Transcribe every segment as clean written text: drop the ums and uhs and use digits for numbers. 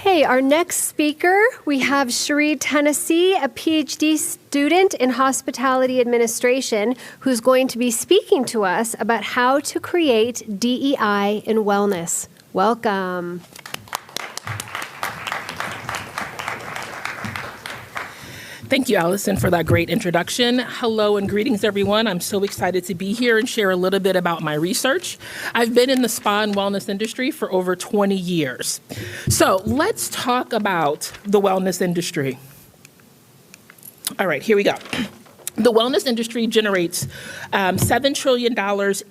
Okay, our next speaker, we have Sherrie, Tennessee, a PhD student in hospitality administration, who's going to be speaking to us about how to create DEI in wellness. Welcome. Thank you, Allison, for that great introduction. Hello and greetings, everyone. I'm so excited to be here and share a little bit about my research. I've been in the spa and wellness industry for over 20 years. So let's talk about the wellness industry. All right, here we go. The wellness industry generates $7 trillion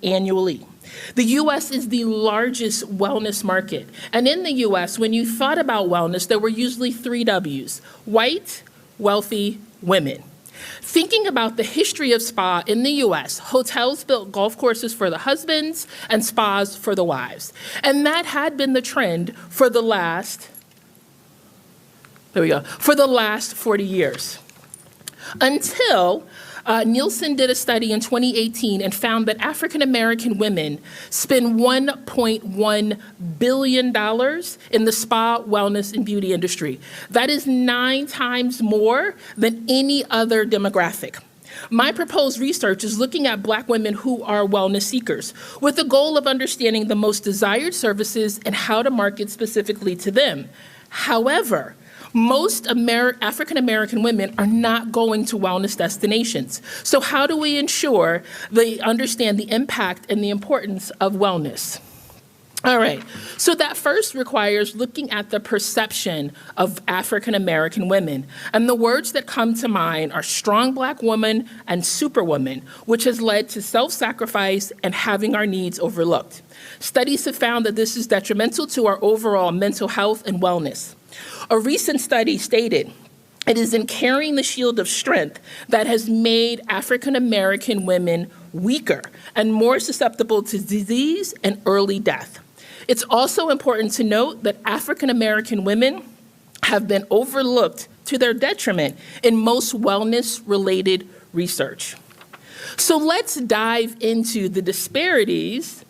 annually. The U.S. is the largest wellness market. And in the U.S., when you thought about wellness, there were usually 3 W's: white, wealthy, women. Thinking about the history of spa in the U.S., hotels built golf courses for the husbands and spas for the wives. And that had been the trend for the last 40 years. Until Nielsen did a study in 2018 and found that African American women spend $1.1 billion in the spa, wellness, and beauty industry. That is 9 times more than any other demographic. My proposed research is looking at Black women who are wellness seekers with the goal of understanding the most desired services and how to market specifically to them. However, most African American women are not going to wellness destinations. So how do we ensure they understand the impact and the importance of wellness? All right, so that first requires looking at the perception of African American women. And the words that come to mind are strong Black woman and superwoman, which has led to self-sacrifice and having our needs overlooked. Studies have found that this is detrimental to our overall mental health and wellness. A recent study stated it is in carrying the shield of strength that has made African American women weaker and more susceptible to disease and early death. It's also important to note that African American women have been overlooked to their detriment in most wellness-related research. So let's dive into the disparities,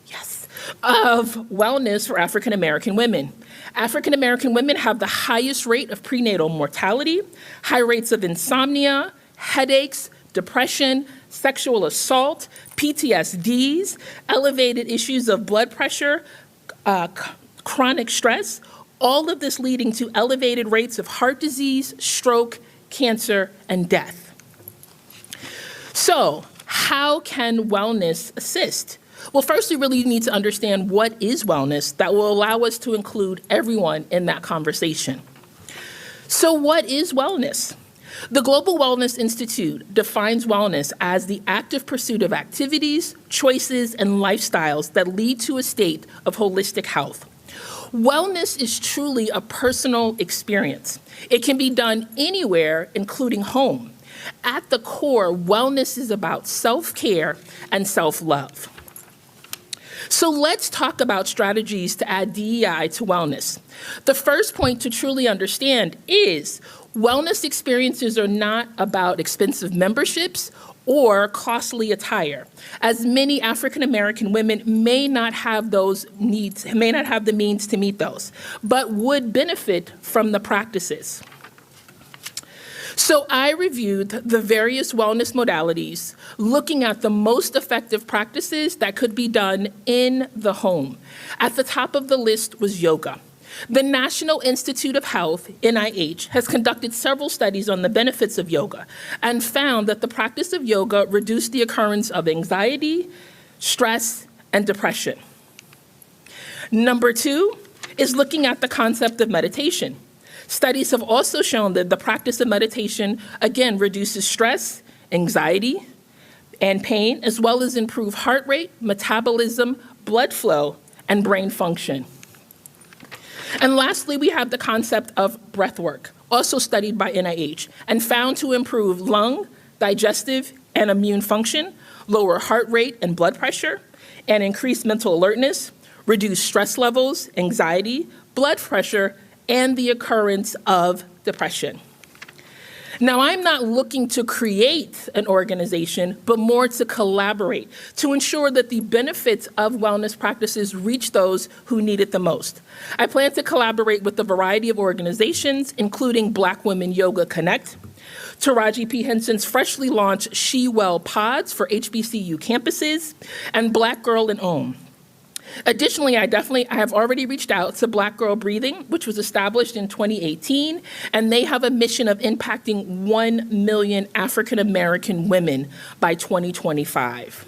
of wellness for African American women. African American women have the highest rate of prenatal mortality, high rates of insomnia, headaches, depression, sexual assault, PTSDs, elevated issues of blood pressure, chronic stress, all of this leading to elevated rates of heart disease, stroke, cancer, and death. So, how can wellness assist? Well, first, we really need to understand what is wellness that will allow us to include everyone in that conversation. So what is wellness? The Global Wellness Institute defines wellness as the active pursuit of activities, choices, and lifestyles that lead to a state of holistic health. Wellness is truly a personal experience. It can be done anywhere, including home. At the core, wellness is about self-care and self-love. So let's talk about strategies to add DEI to wellness. The first point to truly understand is wellness experiences are not about expensive memberships or costly attire, as many African American women may not have the means to meet those, but would benefit from the practices. So I reviewed the various wellness modalities, looking at the most effective practices that could be done in the home. At the top of the list was yoga. The National Institute of Health, NIH, has conducted several studies on the benefits of yoga and found that the practice of yoga reduced the occurrence of anxiety, stress, and depression. Number 2 is looking at the concept of meditation. Studies have also shown that the practice of meditation, again, reduces stress, anxiety, and pain, as well as improve heart rate, metabolism, blood flow, and brain function. And lastly, we have the concept of breathwork, also studied by NIH, and found to improve lung, digestive, and immune function, lower heart rate and blood pressure, and increase mental alertness, reduce stress levels, anxiety, blood pressure, and the occurrence of depression. Now, I'm not looking to create an organization, but more to collaborate, to ensure that the benefits of wellness practices reach those who need it the most. I plan to collaborate with a variety of organizations, including Black Women Yoga Connect, Taraji P. Henson's freshly launched She Well Pods for HBCU campuses, and Black Girl in Om. Additionally, I have already reached out to Black Girl Breathing, which was established in 2018, and they have a mission of impacting 1 million African American women by 2025.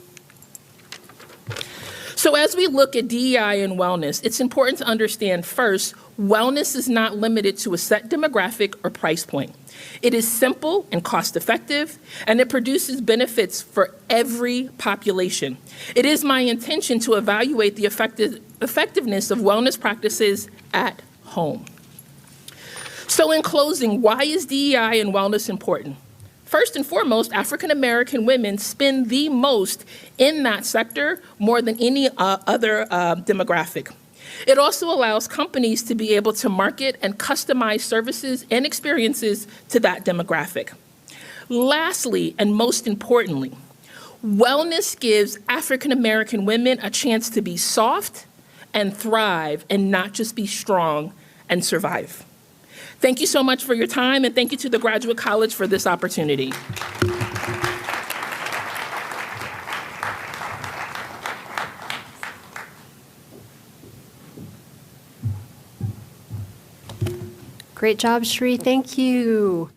So as we look at DEI and wellness, it's important to understand first, wellness is not limited to a set demographic or price point. It is simple and cost-effective, and it produces benefits for every population. It is my intention to evaluate the effectiveness of wellness practices at home. So in closing, why is DEI and wellness important? First and foremost, African American women spend the most in that sector, more than any other demographic. It also allows companies to be able to market and customize services and experiences to that demographic. Lastly, and most importantly, wellness gives African American women a chance to be soft and thrive and not just be strong and survive. Thank you so much for your time, and thank you to the Graduate College for this opportunity. Great job, Sherrie. Thank you.